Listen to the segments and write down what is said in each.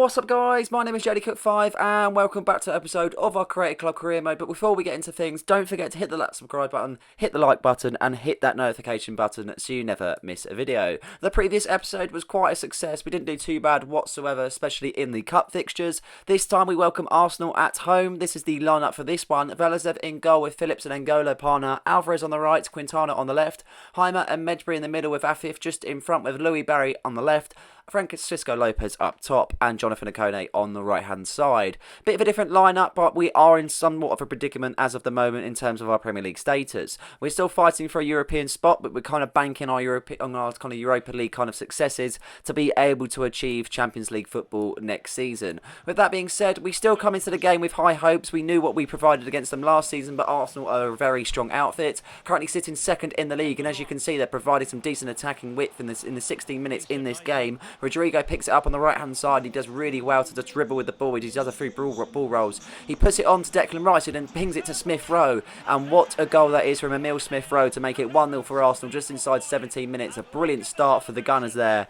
What's up guys, my name is JodyCook5 and welcome back to an episode of our Creative Club Career Mode. But before we get into things, don't forget to hit the subscribe button, hit the like button and hit that notification button so you never miss a video. The previous episode was quite a success, we didn't do too bad whatsoever, especially in the cup fixtures. This time we welcome Arsenal at home. This is the lineup for this one. Velezev in goal with Phillips and N'Golo Parna, Alvarez on the right, Quintana on the left, Heimer and Medbury in the middle with Afif just in front with Louis Barry on the left, Francisco Lopez up top and Jonathan Okone on the right hand side. Bit of a different lineup, but we are in somewhat of a predicament as of the moment in terms of our Premier League status. We're still fighting for a European spot, but we're kind of banking on our kind of Europa League kind of successes to be able to achieve Champions League football next season. With that being said, we still come into the game with high hopes. We knew what we provided against them last season, but Arsenal are a very strong outfit, currently sitting second in the league, and as you can see, they're providing some decent attacking width in the 16 minutes in this game. Rodrigo picks it up on the right hand side. He does really well to just dribble with the ball. He does a few ball rolls. He puts it on to Declan Rice and then pings it to Smith Rowe. And what a goal that is from Emil Smith Rowe to make it 1-0 for Arsenal just inside 17 minutes. A brilliant start for the Gunners there.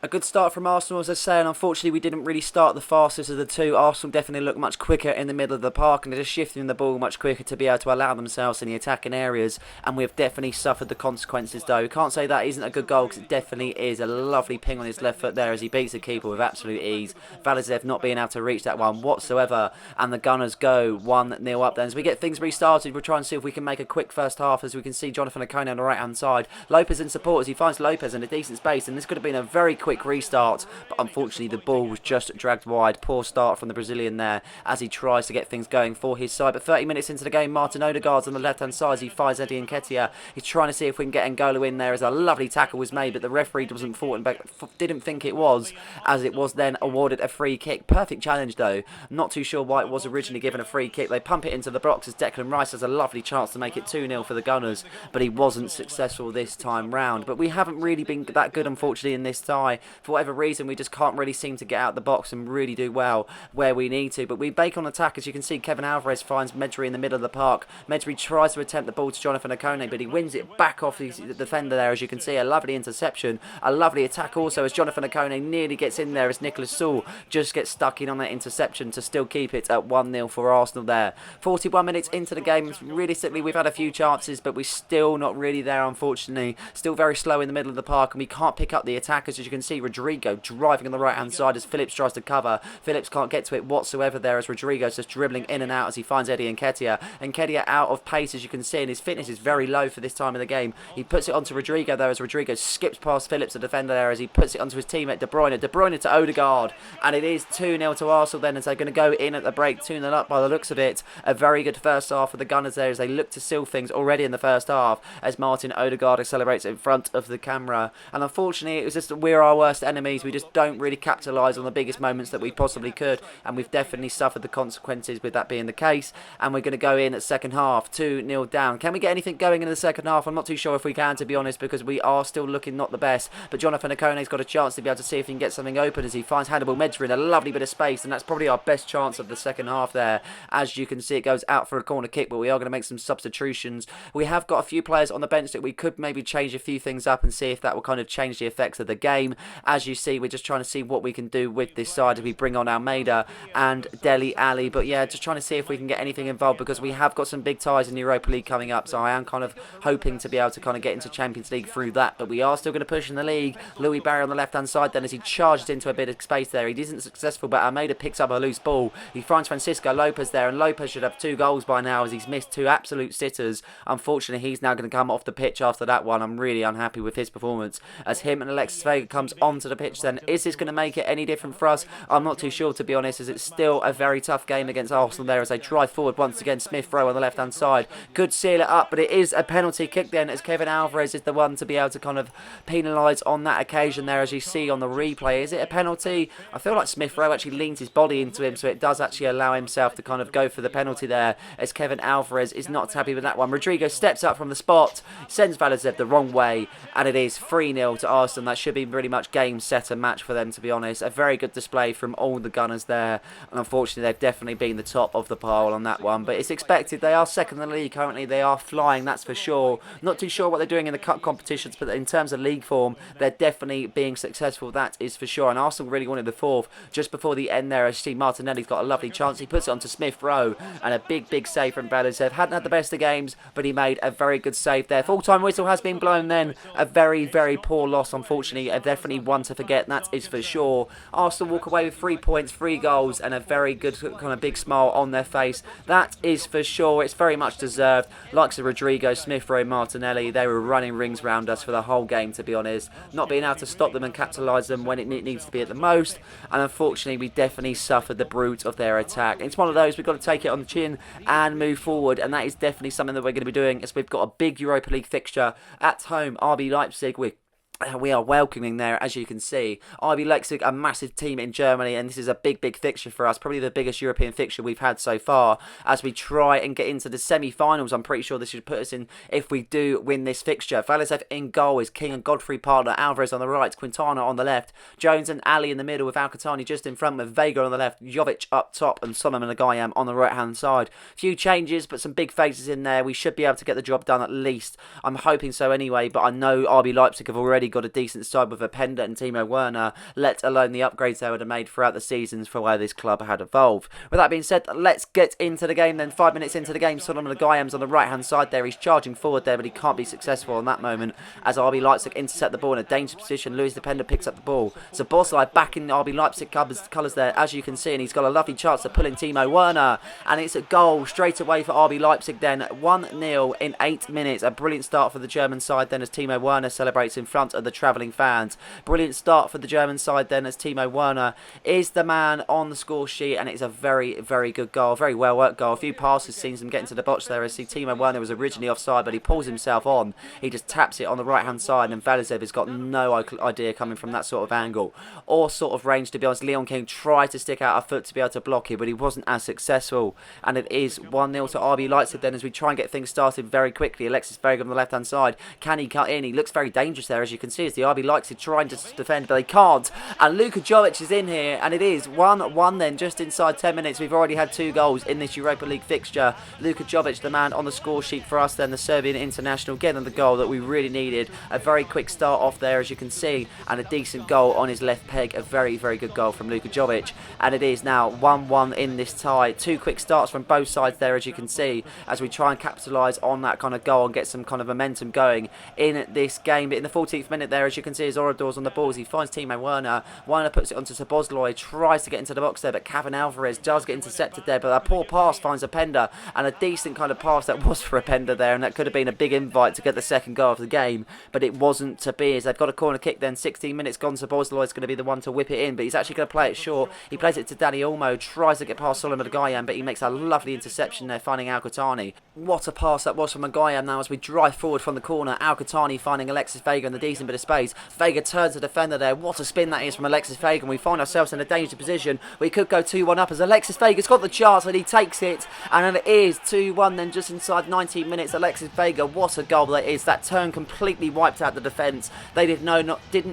A good start from Arsenal, as I say, and unfortunately we didn't really start the fastest of the two. Arsenal definitely looked much quicker in the middle of the park and they're just shifting the ball much quicker to be able to allow themselves in the attacking areas, and we've definitely suffered the consequences though. We can't say that isn't a good goal because it definitely is. A lovely ping on his left foot there as he beats the keeper with absolute ease. Velezev not being able to reach that one whatsoever, and the Gunners go 1-0 up then. As we get things restarted, we'll try and see if we can make a quick first half. As we can see Jonathan Okone on the right hand side, Lopez in support as he finds Lopez in a decent space, and this could have been a very quick restart, but unfortunately the ball was just dragged wide. Poor start from the Brazilian there as he tries to get things going for his side. But 30 minutes into the game, Martin Odegaard's on the left hand side as he finds Eddie Nketiah. He's trying to see if we can get N'Golo in there as a lovely tackle was made, but the referee didn't think it was, as it was then awarded a free kick. Perfect challenge though. Not too sure why it was originally given a free kick. They pump it into the box as Declan Rice has a lovely chance to make it 2-0 for the Gunners, but he wasn't successful this time round. But we haven't really been that good unfortunately in this tie. For whatever reason we just can't really seem to get out the box and really do well where we need to. But we bake on attack. As you can see, Kevin Alvarez finds Medbury in the middle of the park. Medbury tries to attempt the ball to Jonathan Okone, but he wins it back off the defender there. As you can see, a lovely interception, a lovely attack also as Jonathan Okone nearly gets in there as Nicholas Sewell just gets stuck in on that interception to still keep it at 1-0 for Arsenal there. 41 minutes into the game, realistically we've had a few chances, but we're still not really there unfortunately. Still very slow in the middle of the park and we can't pick up the attackers. As you can see, Rodrigo driving on the right hand side as Phillips tries to cover. Phillips can't get to it whatsoever there as Rodrigo's just dribbling in and out as he finds Eddie Nketiah. Nketiah out of pace, as you can see, and his fitness is very low for this time of the game. He puts it onto Rodrigo though as Rodrigo skips past Phillips, the defender there, as he puts it onto his teammate De Bruyne. De Bruyne to Odegaard, and it is 2-0 to Arsenal then as they're going to go in at the break 2-0 up by the looks of it. A very good first half for the Gunners there as they look to seal things already in the first half as Martin Odegaard accelerates in front of the camera. And unfortunately it was just we're our worst enemies. We just don't really capitalise on the biggest moments that we possibly could, and we've definitely suffered the consequences with that being the case. And we're going to go in at second half 2-0 down. Can we get anything going in the second half? I'm not too sure if we can, to be honest, because we are still looking not the best. But Jonathan Okone's got a chance to be able to see if he can get something open as he finds Hannibal Medbury in a lovely bit of space, and that's probably our best chance of the second half there. As you can see, it goes out for a corner kick, but we are going to make some substitutions. We have got a few players on the bench that we could maybe change a few things up and see if that will kind of change the effects of the game. As you see, we're just trying to see what we can do with this side as we bring on Almeida and Dele Alli. But yeah, just trying to see if we can get anything involved because we have got some big ties in the Europa League coming up, so I am kind of hoping to be able to kind of get into Champions League through that. But we are still going to push in the league. Louis Barry on the left hand side then as he charges into a bit of space there. He isn't successful, but Almeida picks up a loose ball. He finds Francisco Lopez there, and Lopez should have 2 goals by now as he's missed 2 absolute sitters. Unfortunately, he's now going to come off the pitch after that one. I'm really unhappy with his performance as him and Alexis Vega comes onto the pitch then. Is this going to make it any different for us? I'm not too sure, to be honest, as it's still a very tough game against Arsenal there as they drive forward once again. Smith Rowe on the left hand side could seal it up, but it is a penalty kick then as Kevin Alvarez is the one to be able to kind of penalise on that occasion there, as you see on the replay. Is it a penalty? I feel like Smith Rowe actually leans his body into him, so it does actually allow himself to kind of go for the penalty there as Kevin Alvarez is not happy with that one. Rodrigo steps up from the spot, sends Velezev the wrong way, and it is 3-0 to Arsenal. That should be pretty much much game setter match for them, to be honest. A very good display from all the Gunners there, and unfortunately they've definitely been the top of the pile on that one, but it's expected. They are second in the league currently. They are flying, that's for sure. Not too sure what they're doing in the cup competitions, but in terms of league form, they're definitely being successful, that is for sure. And Arsenal really wanted the fourth just before the end there. As you see, Martinelli's got a lovely chance. He puts it onto Smith Rowe, and a big save from Belizev. Hadn't had the best of games, but he made a very good save there. Full-time whistle has been blown then. A very poor loss, unfortunately. Definitely one to forget, that is for sure. Arsenal walk away with 3 points, 3 goals, and a very good kind of big smile on their face. That is for sure. It's very much deserved. Likes of Rodrigo, Smith Rowe, Martinelli, they were running rings round us for the whole game, to be honest. Not being able to stop them and capitalise them when it needs to be at the most. And unfortunately, we definitely suffered the brunt of their attack. It's one of those, we've got to take it on the chin and move forward. And that is definitely something that we're going to be doing, as we've got a big Europa League fixture at home. RB Leipzig, we are welcoming there, as you can see. RB Leipzig, a massive team in Germany, and this is a big fixture for us. Probably the biggest European fixture we've had so far, as we try and get into the semi-finals. I'm pretty sure this should put us in if we do win this fixture. Belizev in goal is King and Godfrey partner. Alvarez on the right, Quintana on the left, Jones and Ali in the middle with Al-Qatani just in front with Vega on the left, Jovic up top, and Solomon Agayam on the right-hand side. Few changes, but some big faces in there. We should be able to get the job done at least. I'm hoping so anyway, but I know RB Leipzig have already got a decent side with Openda and Timo Werner, let alone the upgrades they would have made throughout the seasons for where this club had evolved. With that being said, let's get into the game then. 5 minutes into the game, Solomon Agayam's on the right hand side there. He's charging forward there, but he can't be successful in that moment as RB Leipzig intercept the ball in a dangerous position. Luis Openda picks up the ball. So Boslai back in RB Leipzig colours there, as you can see, and he's got a lovely chance to pull in Timo Werner, and it's a goal straight away for RB Leipzig then. 1-0 in 8 minutes. A brilliant start for the German side then, as Timo Werner celebrates in front of the travelling fans. Brilliant start for the German side then, as Timo Werner is the man on the score sheet, and it's a very good goal, very well worked goal. A few passes seems him getting to the box there, as Timo Werner was originally offside, but he pulls himself on. He just taps it on the right hand side, and Belizev has got no idea coming from that sort of angle or sort of range, to be honest. Leon King tried to stick out a foot to be able to block it, but he wasn't as successful, and it is 1-0 to RB Leipzig then, as we try and get things started very quickly. Alexis Vega on the left hand side, can he cut in? He looks very dangerous there, as you can see, as the RB Leipzig trying to defend, but they can't. And Luka Jovic is in here, and it is 1-1 then, just inside 10 minutes. We've already had 2 goals in this Europa League fixture. Luka Jovic, the man on the score sheet for us then, the Serbian international, getting the goal that we really needed. A very quick start off there, as you can see, and a decent goal on his left peg. A very good goal from Luka Jovic, and it is now 1-1 in this tie. 2 quick starts from both sides there, as you can see, as we try and capitalise on that kind of goal and get some kind of momentum going in this game. But in the 14th minute there, as you can see, as Orador's on the ball, as he finds Timo Werner. Werner puts it onto Szoboszlai, tries to get into the box there, but Kevin Alvarez does get intercepted there, but a poor pass finds Openda, and a decent kind of pass that was for Openda there, and that could have been a big invite to get the second goal of the game, but it wasn't to be, as they've got a corner kick then. 16 minutes gone, Szoboszlai is going to be the one to whip it in, but he's actually going to play it short. He plays it to Dani Olmo, tries to get past Solomon Agayam, but he makes a lovely interception there, finding Al-Qatani. What a pass that was from Agayam now, as we drive forward from the corner. Al-Qatani finding Alexis Vega in the decent bit of space. Vega turns the defender there. What a spin that is from Alexis Vega, and we find ourselves in a dangerous position. We could go 2-1 up, as Alexis Vega's got the chance, and he takes it, and then it is 2-1 then, just inside 19 minutes. Alexis Vega, what a goal that is. That turn completely wiped out the defence. They didn't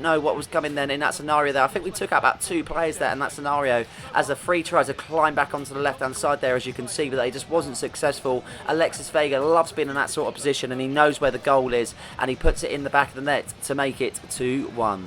know what was coming then in that scenario there. I think we took out about 2 players there in that scenario, as the free tries to climb back onto the left hand side there, as you can see, but they just wasn't successful. Alexis Vega loves being in that sort of position, and he knows where the goal is, and he puts it in the back of the net to make it 2-1.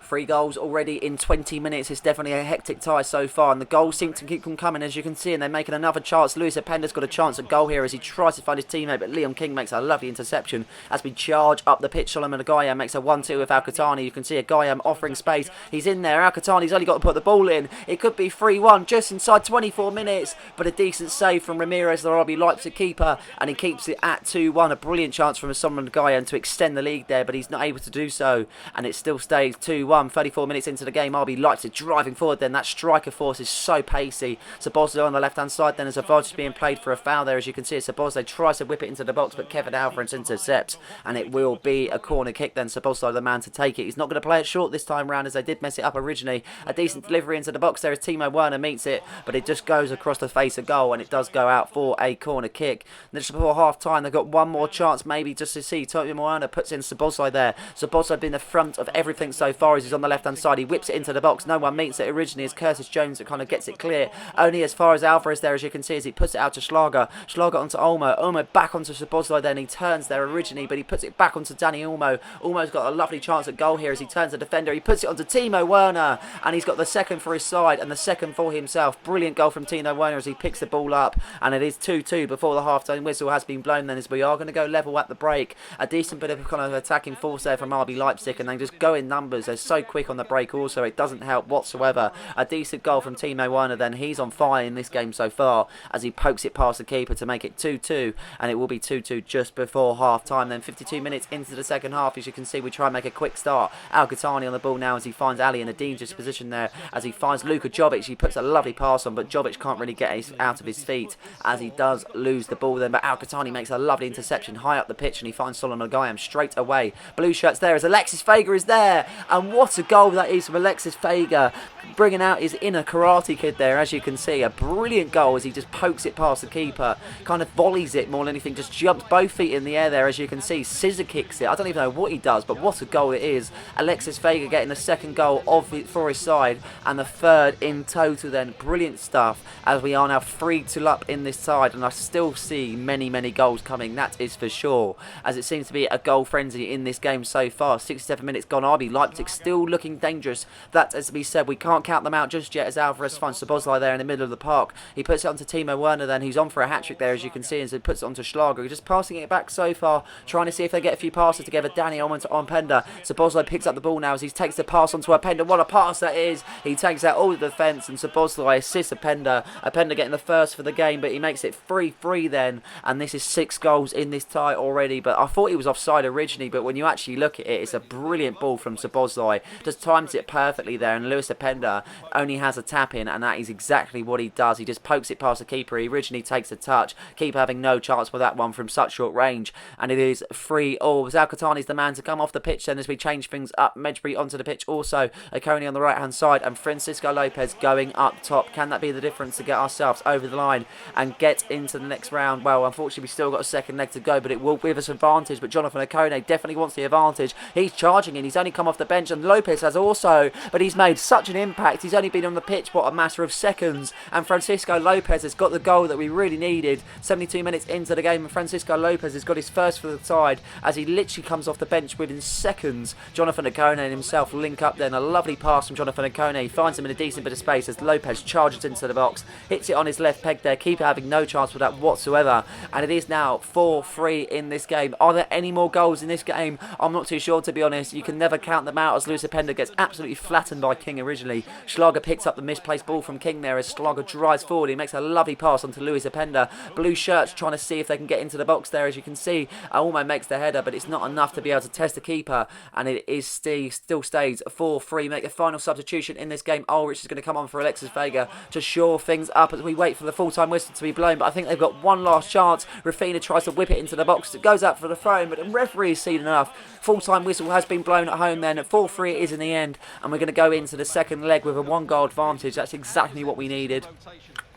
3 goals already in 20 minutes. It's definitely a hectic tie so far, and the goals seem to keep on coming, as you can see, and they're making another chance. Luis Openda's got a chance at goal here as he tries to find his teammate, but Leon King makes a lovely interception as we charge up the pitch. Solomon Agayam makes a 1-2 with Al-Qatani. You can see Agayam offering space. He's in there. Al-Qatani's only got to put the ball in. It could be 3-1 just inside 24 minutes, but a decent save from Ramirez, the RB Leipzig keeper, and he keeps it at 2-1. A brilliant chance from Solomon Agayam to extend the lead there, but he's not able to do so, and it still stays 2-1. 34 minutes into the game, RB Leipzig driving forward then. That striker force is so pacey. Szoboszlai on the left hand side then, as a is being played for a foul there, as you can see. Szoboszlai tries to whip it into the box, but Kevin Alvarez intercepts, and it will be a corner kick then. Szoboszlai the man to take it. He's not going to play it short this time round, as they did mess it up originally. A decent delivery into the box there as Timo Werner meets it, but it just goes across the face of goal, and it does go out for a corner kick. And just before half time, they've got one more chance maybe just to see. Timo Werner puts in Szoboszlai there. Szoboszlai been the front of everything so far, as he's is on the left-hand side. He whips it into the box. No one meets it originally. It's Curtis Jones that kind of gets it clear. Only as far as Alvarez there, as you can see, as he puts it out to Schlager. Schlager onto Olmo. Olmo back onto Szoboszlai then. He turns there originally, but he puts it back onto Danny Olmo. Olmo's got a lovely chance at goal here as he turns the defender. He puts it onto Timo Werner, and he's got the second for his side and the second for himself. Brilliant goal from Timo Werner as he picks the ball up, and it is 2-2 before the half-time whistle has been blown then, as we are going to go level at the break. A decent bit of kind of attacking force there from RB Leipzig, and they just go in numbers. They're so quick on the break also. It doesn't help whatsoever. A decent goal from Timo Werner then. He's on fire in this game so far as he pokes it past the keeper to make it 2-2, and it will be 2-2 just before half-time. Then 52 minutes into the second half, as you can see, we try and make a quick start. Al-Ghattani on the ball now as he finds Ali in a dangerous position there, as he finds Luka Jovic. He puts a lovely pass on, but Jovic can't really get out of his feet as he does lose the ball then. But Al-Ghattani makes a lovely interception high up the pitch, and he finds Solon Nagayam straight away. Blue shirts there as Alexis Vega is there, and what a goal that is from Alexis Vega, bringing out his inner Karate Kid there, as you can see. A brilliant goal as he just pokes it past the keeper, kind of volleys it more than anything, just jumps both feet in the air there, as you can see. Scissor kicks it. I don't even know what he does, but what a goal it is. Alexis Vega getting the second goal for his side, and the third in total then. Brilliant stuff, as we are now 3-2 up in this side, and I still see many goals coming, that is for sure, as it seems to be a goal frenzy in this game so far. 67 minutes gone. RB Leipzig still looking dangerous. That, as we said, we can't count them out just yet, as Alvarez finds Szoboszlai there in the middle of the park. He puts it onto Timo Werner then, who's on for a hat-trick there, as you can see, as he puts it onto Schlager. Just passing it back so far, trying to see if they get a few passes together. Danny on to Openda. Szoboszlai picks up the ball now as he takes the pass onto Openda. What a pass that is. He takes out all the defence, and Szoboszlai assists Openda. Openda getting the first for the game, but he makes it 3-3 then, and this is 6 goals in this tie already. But I thought he was offside originally, but when you actually look at it, it's a brilliant ball from Szoboszlai. Just times it perfectly there, and Lewis Openda only has a tap in, and that is exactly what he does. He just pokes it past the keeper. He originally takes a touch, keeper having no chance with that one from such short range, and it is 3-all. Al-Ghattani's the man to come off the pitch then, as we change things up. Medjbury onto the pitch also, Oconee on the right hand side, and Francisco Lopez going up top. Can that be the difference to get ourselves over the line and get into the next round? Well, unfortunately, we've still got a second leg to go, but it will give us advantage. But Jonathan Oconee definitely wants the advantage. He's charging in. He's only come off the bench, and Lopez has also, but he's made such an impact. He's only been on the pitch, what, a matter of seconds, and Francisco Lopez has got the goal that we really needed. 72 minutes into the game, and Francisco Lopez has got his first for the side, as he literally comes off the bench within seconds. Jonathan Oconee himself link up then. A lovely pass from Jonathan Oconee. He finds him in a decent bit of space as Lopez charges into the box, hits it on his left peg there, keeper having no chance with that whatsoever, and it is now 4-3 in this game. Are there any more goals in this game? I'm not too sure, to be honest. You can never count them out, as Lewis Openda gets absolutely flattened by King originally. Schlager picks up the misplaced ball from King there as Schlager drives forward. He makes a lovely pass onto Lewis Openda. Blue shirts trying to see if they can get into the box there, as you can see. Almo makes the header, but it's not enough to be able to test the keeper, and it is still stays 4-3. Make a final substitution in this game. Ulrich is going to come on for Alexis Vega to shore things up as we wait for the full-time whistle to be blown, but I think they've got one last chance. Rafina tries to whip it into the box. It goes out for the throw, but the referee has seen enough. Full-time whistle has been blown at home then. At 4-3 it is in the end, and we're going to go into the second leg with a 1-goal advantage. That's exactly what we needed.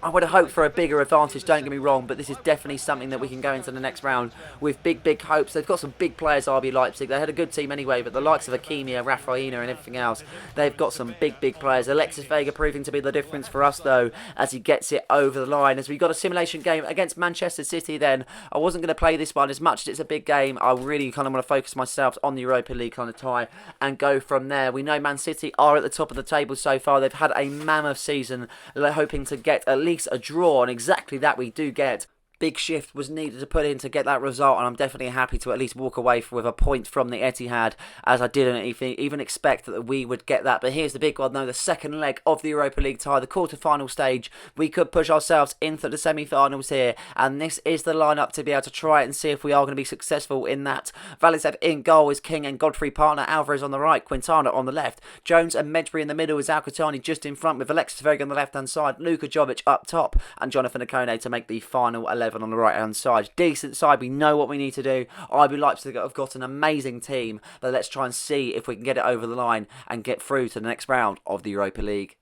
I would have hoped for a bigger advantage, don't get me wrong, but this is definitely something that we can go into the next round with big hopes. They've got some big players, RB Leipzig. They had a good team anyway, but the likes of Akimia, Rafaina and everything else, they've got some big players. Alexis Vega proving to be the difference for us, though, as he gets it over the line. As we got a simulation game against Manchester City then. I wasn't going to play this one as much as it's a big game. I really kind of want to focus myself on the Europa League kind of tie and go from there. We know Man City are at the top of the table so far. They've had a mammoth season. They're hoping to get at least a draw, and exactly that we do get. Big shift was needed to put in to get that result, and I'm definitely happy to at least walk away with a point from the Etihad, as I didn't even expect that we would get that. But here's the big one though, the second leg of the Europa League tie, the quarter-final stage. We could push ourselves into the semi-finals here, and this is the lineup to be able to try it and see if we are going to be successful in that. Valisev in goal is King and Godfrey partner, Alvarez on the right, Quintana on the left, Jones and Medjbury in the middle is Al-Ghattani just in front, with Alexis Vega on the left-hand side, Luka Jovic up top, and Jonathan Oconee to make the final 11 on the right hand side. Decent side, we know what we need to do. RB Leipzig have got an amazing team, but let's try and see if we can get it over the line and get through to the next round of the Europa League.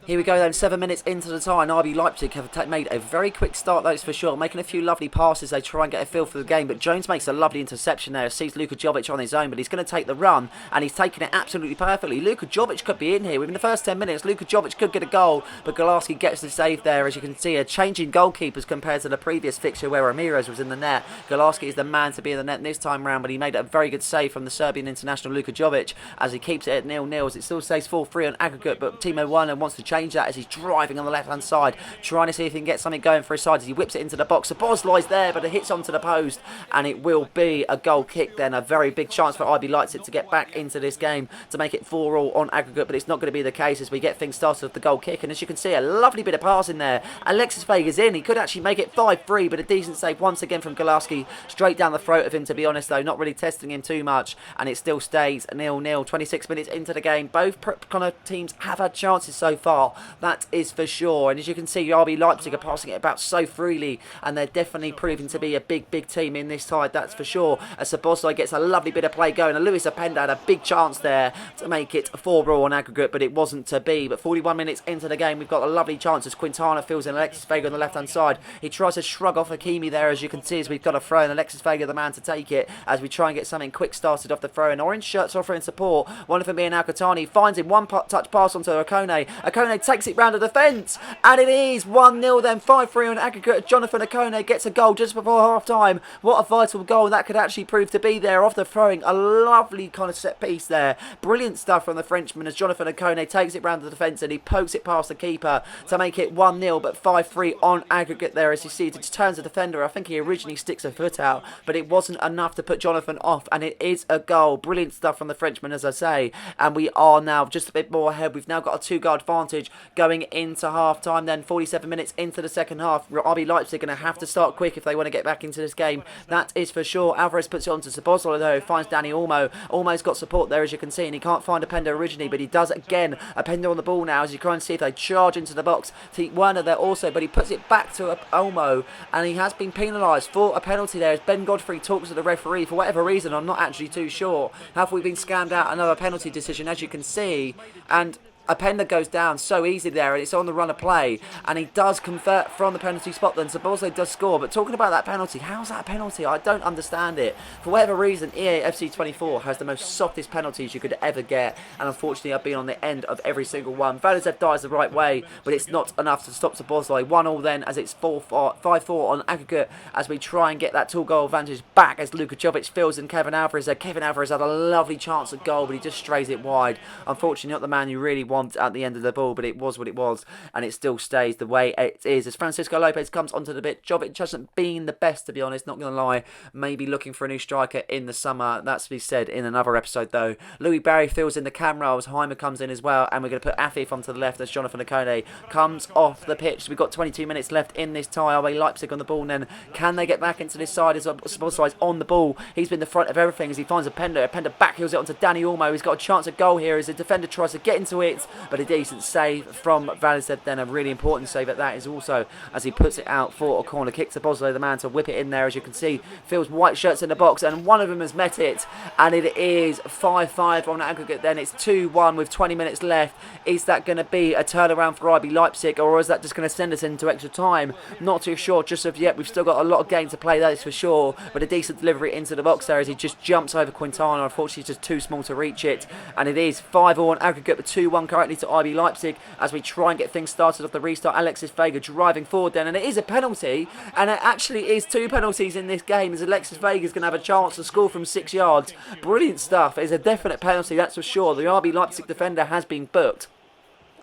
Here we go then, 7 minutes into the tie, and RB Leipzig have made a very quick start, that's for sure, making a few lovely passes. They try and get a feel for the game, but Jones makes a lovely interception there, sees Luka Jovic on his own, but he's going to take the run, and he's taking it absolutely perfectly. Luka Jovic could be in here. Within the first 10 minutes, Luka Jovic could get a goal, but Galarski gets the save there. As you can see, a change in goalkeepers compared to the previous fixture where Ramirez was in the net. Galarski is the man to be in the net this time round, but he made a very good save from the Serbian international Luka Jovic as he keeps it at 0-0, as it still stays 4-3 on aggregate, but Timo Werner wants to change that as he's driving on the left hand side, trying to see if he can get something going for his side as he whips it into the box. Boslai's there, but it hits onto the post, and it will be a goal kick then. A very big chance for RB Leipzig to get back into this game to make it 4-4 on aggregate, but it's not going to be the case as we get things started with the goal kick. And as you can see, a lovely bit of passing there. Alexis Vega's in. He could actually make it 5-3, but a decent save once again from Galarski, straight down the throat of him, to be honest, though, not really testing him too much, and it still stays 0-0. 26 minutes into the game. Both kind of teams have had chances so far, that is for sure. And as you can see, RB Leipzig are passing it about so freely, and they're definitely proving to be a big team in this side, that's for sure. As Szoboszlai gets a lovely bit of play going, and Lewis Openda had a big chance there to make it 4-4 on aggregate, but it wasn't to be. But 41 minutes into the game, we've got a lovely chance as Quintana fills in Alexis Vega on the left hand side. He tries to shrug off Hakimi there, as you can see, as we've got a throw, and Alexis Vega the man to take it as we try and get something quick started off the throw. And orange shirts offering support, one of them being Al-Qahtani, finds him, one touch pass onto Okone. Okone takes it round the defence, and it is 1-0 then, 5-3 on aggregate. Jonathan Okone gets a goal just before half time. What a vital goal that could actually prove to be there off the throwing. A lovely kind of set piece there. Brilliant stuff from the Frenchman as Jonathan Okone takes it round the defence, and he pokes it past the keeper to make it 1-0, but 5-3 on aggregate there. As you see, it just turns the defender. I think he originally sticks a foot out, but it wasn't enough to put Jonathan off, and it is a goal. Brilliant stuff from the Frenchman, as I say, and we are now just a bit more ahead. We've now got a 2-goal advantage going into half time then. 47 minutes into the second half. RB Leipzig are going to have to start quick if they want to get back into this game, that is for sure. Alvarez puts it on to Szoboszlai though, finds Danny Olmo. Olmo's got support there, as you can see, and he can't find Openda originally, but he does again. Openda on the ball now as you try and see if they charge into the box. Werner there also, but he puts it back to Olmo, and he has been penalised for a penalty there as Ben Godfrey talks to the referee for whatever reason. I'm not actually too sure. Have we been scammed out another penalty decision, as you can see, and Openda goes down so easy there, and it's on the run of play, and he does convert from the penalty spot then. Szoboszlai does score, but talking about that penalty, how's that a penalty? I don't understand it. For whatever reason, EA FC 24 has the most softest penalties you could ever get, and unfortunately I've been on the end of every single one. Valizev dies the right way, but it's not enough to stop Szoboszlai. 1-1 then, as it's 5-4 on aggregate, as we try and get that 2-goal advantage back as Luka Jovic fills in Kevin Alvarez there. Kevin Alvarez had a lovely chance at goal, but he just strays it wide. Unfortunately not the man you really want at the end of the ball, but it was what it was, and it still stays the way it is as Francisco Lopez comes onto the bit. Jovic hasn't been the best, to be honest, not going to lie. Maybe looking for a new striker in the summer. That's to be said in another episode though. Louis Barry fills in the camera as Heimer comes in as well, and we're going to put Afif onto the left as Jonathan Okone comes off the pitch. We've got 22 minutes left in this tie. Away Leipzig on the ball, and then can they get back into this side as Szoboszlai's on the ball? He's been the front of everything as he finds Openda. Openda backheels it onto Danny Olmo. He's got a chance at goal here as the defender tries to get into it, but a decent save from Valizev then, a really important save at that is also, as he puts it out for a corner kick to Bosley, the man to whip it in there. As you can see, feels white shirts in the box, and one of them has met it, and it is 5-5 on aggregate then. It's 2-1 with 20 minutes left. Is that going to be a turnaround for RB Leipzig, or is that just going to send us into extra time? Not too sure just of yet. We've still got a lot of game to play, that is for sure, but a decent delivery into the box there as he just jumps over Quintana. Unfortunately he's just too small to reach it, and it is 5-0 on aggregate, but 2-1 currently to RB Leipzig as we try and get things started off the restart. Alexis Vega driving forward then, and it is a penalty, and it actually is 2 penalties in this game as Alexis Vega is going to have a chance to score from 6 yards. Brilliant stuff. It's a definite penalty, that's for sure. The RB Leipzig defender has been booked.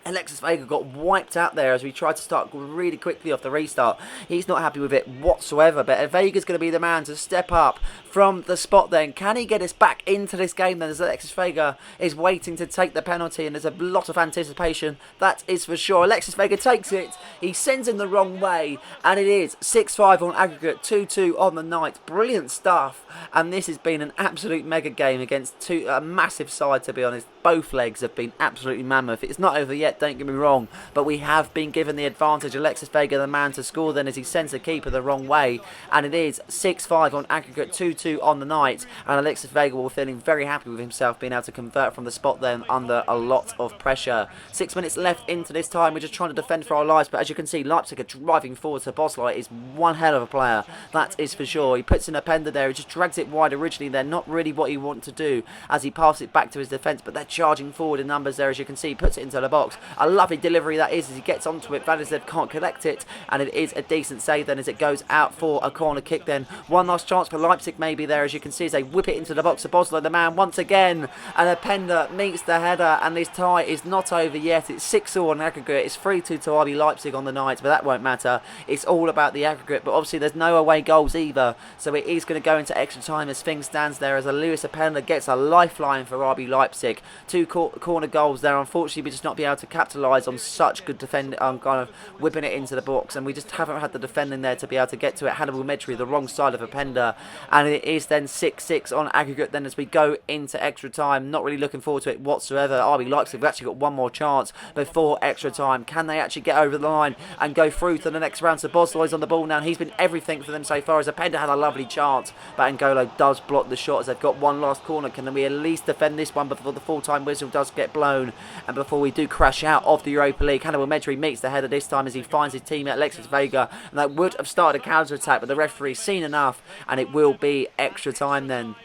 Alexis Vega got wiped out there as we tried to start really quickly off the restart. He's not happy with it whatsoever, but Vega's going to be the man to step up from the spot then. Can he get us back into this game then, as Alexis Vega is waiting to take the penalty, and there's a lot of anticipation, that is for sure. Alexis Vega takes it, he sends him the wrong way, and it is 6-5 on aggregate, 2-2 on the night. Brilliant stuff, and this has been an absolute mega game against a massive side, to be honest. Both legs have been absolutely mammoth. It's not over yet, don't get me wrong, but we have been given the advantage. Alexis Vega the man to score then as he sends the keeper the wrong way, and it is 6-5 on aggregate, 2-2 3-2 on the night, and Alexis Vega will feeling very happy with himself being able to convert from the spot then under a lot of pressure. 6 minutes left into this time. We're just trying to defend for our lives, but as you can see, Leipzig are driving forward. So Bosley is one hell of a player, that is for sure. He puts in a Pender there. He just drags it wide originally. They're not really what he wants to do as he passes it back to his defence, but they're charging forward in numbers there. As you can see, he puts it into the box. A lovely delivery that is as he gets onto it. Valizev can't collect it, and it is a decent save then as it goes out for a corner kick then. One last chance for Leipzig maybe there, as you can see, as they whip it into the box of Bosley, the man once again, and a Pender meets the header, and this tie is not over yet. It's 6-all on aggregate. It's 3-2 to RB Leipzig on the night, but that won't matter. It's all about the aggregate, but obviously there's no away goals either, so it is going to go into extra time as things stands there, as a Lewis Openda gets a lifeline for RB Leipzig. Two corner goals there. Unfortunately, we just not be able to capitalise on such good defending, kind of whipping it into the box, and we just haven't had the defending there to be able to get to it. Hannibal Medri the wrong side of Openda, and it is then 6-6 on aggregate then as we go into extra time. Not really looking forward to it whatsoever. RB Leipzig have actually got one more chance before extra time. Can they actually get over the line and go through to the next round? So Bosloy's on the ball now, and he's been everything for them so far, as Openda had a lovely chance, but N'Golo does block the shot as they've got one last corner. Can we at least defend this one before the full-time whistle does get blown and before we do crash out of the Europa League? Hannibal Medri meets the header this time as he finds his teammate Alexis Vega, and that would have started a counter-attack, but the referee's seen enough, and it will be extra time then.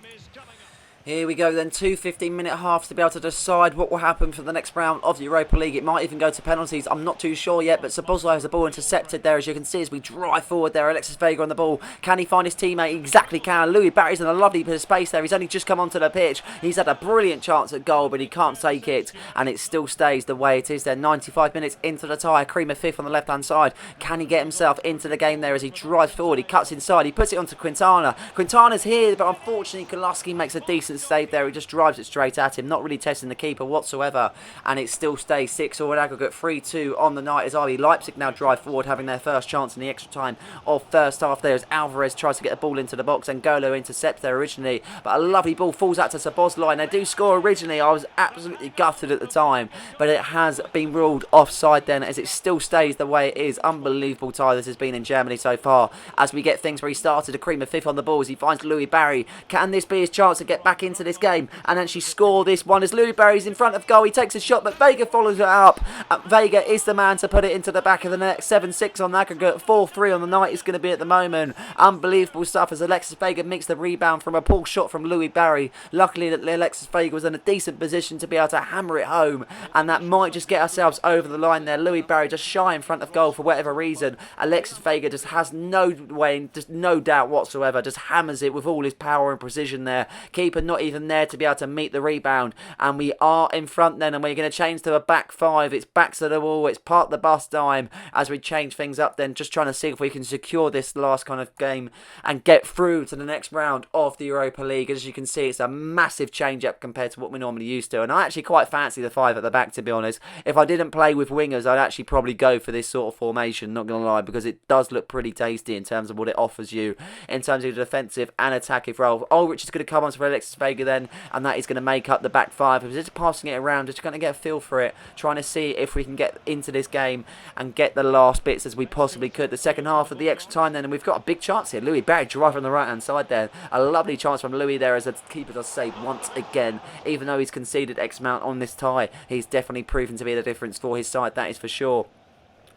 Here we go then, 2 15-minute halves to be able to decide what will happen for the next round of the Europa League. It might even go to penalties, I'm not too sure yet, but Szoboszlai has the ball intercepted there, as you can see as we drive forward there. Alexis Vega on the ball. Can he find his teammate? Exactly can. Louis Barry's in a lovely bit of space there. He's only just come onto the pitch. He's had a brilliant chance at goal, but he can't take it, and it still stays the way it is there. 95 minutes into the tie. Creamer fifth on the left-hand side. Can he get himself into the game there as he drives forward? He cuts inside. He puts it onto Quintana. Quintana's here, but unfortunately Kolaski makes a decent save there. He just drives it straight at him, not really testing the keeper whatsoever, and it still stays 6-all in aggregate. 3-2 on the night as RB Leipzig now drive forward, having their first chance in the extra time of first half there as Alvarez tries to get the ball into the box, and N'Golo intercepts there originally, but a lovely ball falls out to Szoboszlai, and they do score originally. I was absolutely gutted at the time, but it has been ruled offside then, as it still stays the way it is. Unbelievable tie this has been in Germany so far, as we get things where he started a Creamer fifth on the ball as he finds Louis Barry. Can this be his chance to get back into this game and actually score this one, as Louis Barry's in front of goal? He takes a shot, but Vega follows it up. Vega is the man to put it into the back of the net. 7-6 on the aggregate. 4-3 on the night is going to be at the moment. Unbelievable stuff as Alexis Vega makes the rebound from a poor shot from Louis Barry. Luckily that Alexis Vega was in a decent position to be able to hammer it home, and that might just get ourselves over the line there. Louis Barry just shy in front of goal for whatever reason. Alexis Vega just has no way, just no doubt whatsoever, just hammers it with all his power and precision there. Keeper not even there to be able to meet the rebound, and we are in front then, and we're going to change to a back five. It's backs to the wall, it's part the bus time as we change things up then, just trying to see if we can secure this last kind of game and get through to the next round of the Europa League. As you can see, it's a massive change up compared to what we're normally used to, and I actually quite fancy the five at the back, to be honest. If I didn't play with wingers, I'd actually probably go for this sort of formation, not going to lie, because it does look pretty tasty in terms of what it offers you in terms of the defensive and attacking role. Ulrich is going to come on to Alexis Vega then, and that is going to make up the back five. We're just passing it around, just going to get a feel for it, trying to see if we can get into this game and get the last bits as we possibly could. The second half of the extra time then, and we've got a big chance here. Louis Barry driving on the right hand side there. A lovely chance from Louis there as the keeper does save once again. Even though he's conceded X amount on this tie, he's definitely proven to be the difference for his side, that is for sure.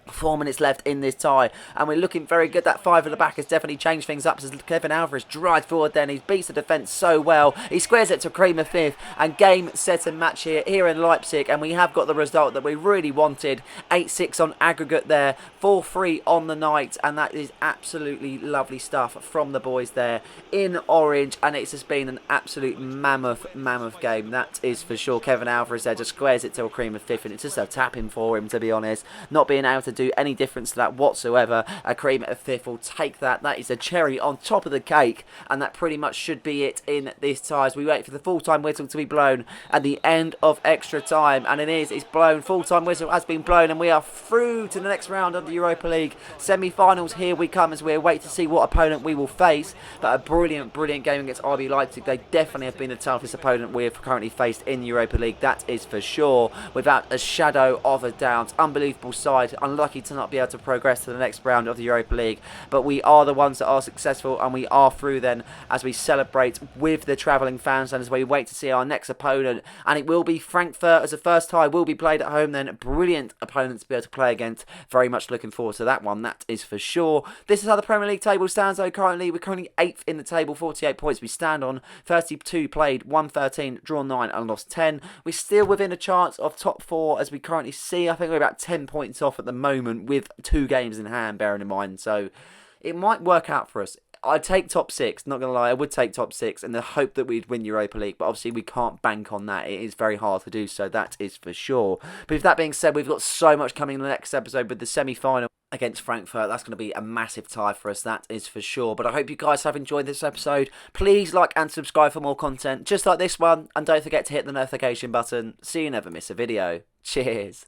4 minutes left in this tie, and we're looking very good. That five at the back has definitely changed things up as Kevin Alvarez drives forward then. He beats the defence so well. He squares it to Creamer fifth, and game, set and match here in Leipzig, and we have got the result that we really wanted. 8-6 on aggregate there, 4-3 on the night, and that is absolutely lovely stuff from the boys there in orange, and it's just been an absolute mammoth game, that is for sure. Kevin Alvarez there just squares it to Creamer fifth, and it's just a tapping for him, to be honest. Not being able to do any difference to that whatsoever. A Creamer at fifth will take that. That is a cherry on top of the cake, and that pretty much should be it in this tie as we wait for the full-time whistle to be blown at the end of extra time, and it's blown. Full-time whistle has been blown, and we are through to the next round of the Europa League semi-finals. Here we come as we wait to see what opponent we will face, but a brilliant game against RB Leipzig. They definitely have been the toughest opponent we have currently faced in the Europa League, that is for sure, without a shadow of a doubt. Unbelievable side, unlucky unlucky to not be able to progress to the next round of the Europa League, but we are the ones that are successful, and we are through then as we celebrate with the travelling fans and as we wait to see our next opponent. And it will be Frankfurt as a first tie will be played at home then. Brilliant opponent to be able to play against. Very much looking forward to that one, that is for sure. This is how the Premier League table stands though. We're currently 8th in the table, 48 points we stand on, 32 played, 113, drawn 9 and lost 10. We're still within a chance of top 4 as we currently see. I think we're about 10 points off at the moment with 2 games in hand, bearing in mind. So it might work out for us. I'd take top 6, not going to lie, I would take top 6 in the hope that we'd win Europa League, but obviously we can't bank on that. It is very hard to do so, that is for sure. But with that being said, we've got so much coming in the next episode with the semi-final against Frankfurt. That's going to be a massive tie for us, that is for sure. But I hope you guys have enjoyed this episode. Please like and subscribe for more content just like this one, and don't forget to hit the notification button so you never miss a video. Cheers.